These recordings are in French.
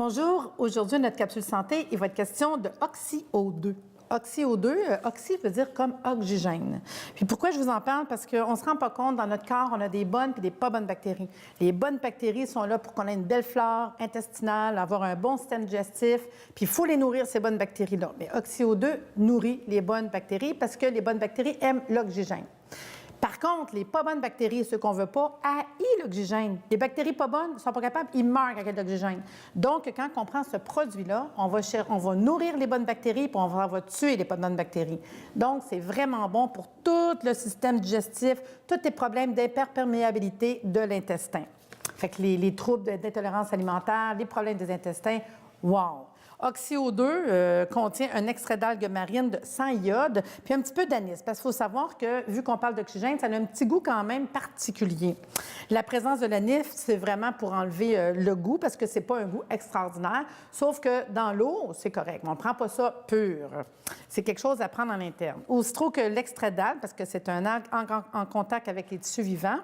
Bonjour, aujourd'hui, notre capsule santé, il va être question de OxyO2. OxyO2, oxy veut dire comme oxygène. Puis pourquoi je vous en parle? Parce qu'on ne se rend pas compte, dans notre corps, on a des bonnes et des pas bonnes bactéries. Les bonnes bactéries sont là pour qu'on ait une belle flore intestinale, avoir un bon système digestif, puis il faut les nourrir, ces bonnes bactéries-là. Mais OxyO2 nourrit les bonnes bactéries parce que les bonnes bactéries aiment l'oxygène. Par contre, les pas bonnes bactéries, ceux qu'on ne veut pas, haïssent l'oxygène. Les bactéries pas bonnes ne sont pas capables, ils meurent avec l'oxygène. Donc, quand on prend ce produit-là, on va nourrir les bonnes bactéries puis on va tuer les pas bonnes bactéries. Donc, c'est vraiment bon pour tout le système digestif, tous les problèmes d'hyperperméabilité de l'intestin. Fait que les troubles d'intolérance alimentaire, les problèmes des intestins, wow! OxyO2 contient un extrait d'algues marines sans iode, puis un petit peu d'anis, parce qu'il faut savoir que, vu qu'on parle d'oxygène, ça a un petit goût quand même particulier. La présence de l'anis, c'est vraiment pour enlever le goût, parce que c'est pas un goût extraordinaire, sauf que dans l'eau, c'est correct, mais on ne prend pas ça pur. C'est quelque chose à prendre en interne. Aussitôt que l'extrait d'algue, parce que c'est un algue en contact avec les tissus vivants,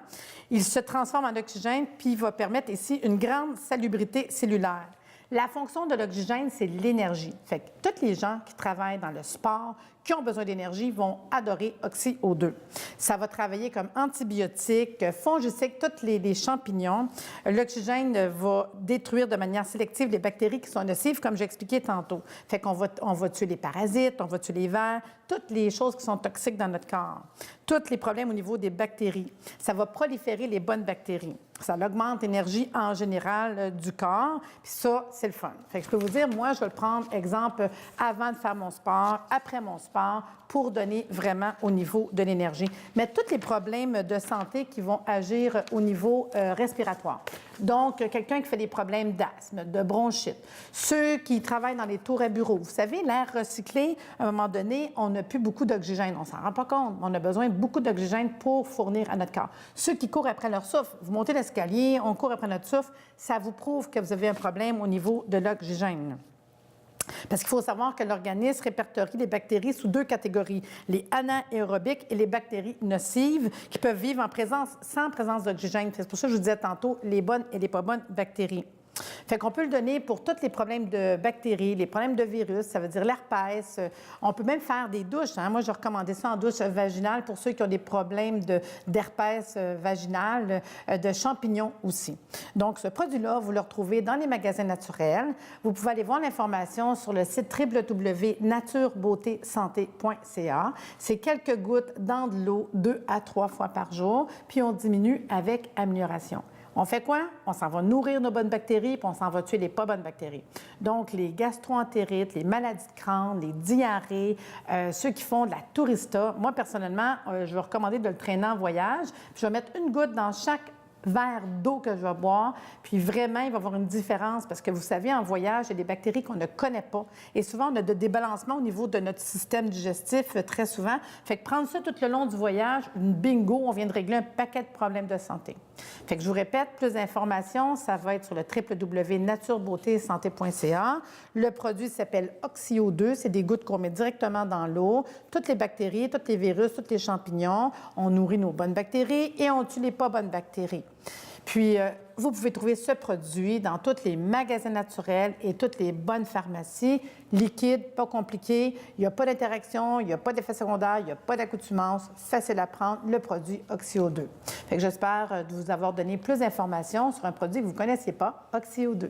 il se transforme en oxygène, puis il va permettre ici une grande salubrité cellulaire. La fonction de l'oxygène, c'est l'énergie. Fait que tous les gens qui travaillent dans le sport, qui ont besoin d'énergie, vont adorer OxyO2. Ça va travailler comme antibiotique, fongicide, tous les champignons. L'oxygène va détruire de manière sélective les bactéries qui sont nocives, comme j'ai expliqué tantôt. Fait qu'on va tuer les parasites, on va tuer les vers, toutes les choses qui sont toxiques dans notre corps. Tous les problèmes au niveau des bactéries. Ça va proliférer les bonnes bactéries. Ça augmente l'énergie en général du corps. Puis ça, c'est le fun. Fait que je peux vous dire, moi, je vais le prendre, exemple, avant de faire mon sport, après mon sport, pour donner vraiment au niveau de l'énergie. Mais tous les problèmes de santé qui vont agir au niveau respiratoire. Donc, quelqu'un qui fait des problèmes d'asthme, de bronchite, ceux qui travaillent dans les tours à bureau. Vous savez, l'air recyclé, à un moment donné, on n'a plus beaucoup d'oxygène. On ne s'en rend pas compte. On a besoin de beaucoup d'oxygène pour fournir à notre corps. Ceux qui courent après leur souffle, vous montez l'escalier, on court après notre souffle, ça vous prouve que vous avez un problème au niveau de l'oxygène. Parce qu'il faut savoir que l'organisme répertorie les bactéries sous deux catégories, les anaérobiques et les bactéries nocives qui peuvent vivre sans présence d'oxygène. C'est pour ça que je vous disais tantôt les bonnes et les pas bonnes bactéries. Fait qu'on peut le donner pour tous les problèmes de bactéries, les problèmes de virus, ça veut dire l'herpès. On peut même faire des douches. Moi, je recommandais ça en douche vaginale pour ceux qui ont des problèmes d'herpès vaginal, de champignons aussi. Donc, ce produit-là, vous le retrouvez dans les magasins naturels. Vous pouvez aller voir l'information sur le site www.naturebeautésanté.ca. C'est quelques gouttes dans de l'eau 2 à 3 fois par jour, puis on diminue avec amélioration. On fait quoi? On s'en va nourrir nos bonnes bactéries, puis on s'en va tuer les pas bonnes bactéries. Donc, les gastro-entérites, les maladies de crâne, les diarrhées, ceux qui font de la tourista. Moi, personnellement, je vais recommander de le traîner en voyage. Puis je vais mettre une goutte dans chaque verre d'eau que je vais boire, puis vraiment, il va y avoir une différence parce que vous savez, en voyage, il y a des bactéries qu'on ne connaît pas. Et souvent, on a des débalancements au niveau de notre système digestif, très souvent. Fait que prendre ça tout le long du voyage, bingo, on vient de régler un paquet de problèmes de santé. Fait que je vous répète, plus d'informations, ça va être sur le www.naturebeautésanté.ca. Le produit s'appelle OxyO2, c'est des gouttes qu'on met directement dans l'eau. Toutes les bactéries, tous les virus, tous les champignons, on nourrit nos bonnes bactéries et on tue les pas bonnes bactéries. Puis, vous pouvez trouver ce produit dans tous les magasins naturels et toutes les bonnes pharmacies. Liquide, pas compliqué, il n'y a pas d'interaction, il n'y a pas d'effet secondaire, il n'y a pas d'accoutumance, facile à prendre, le produit OxyO2. Fait que j'espère vous avoir donné plus d'informations sur un produit que vous ne connaissiez pas, OxyO2.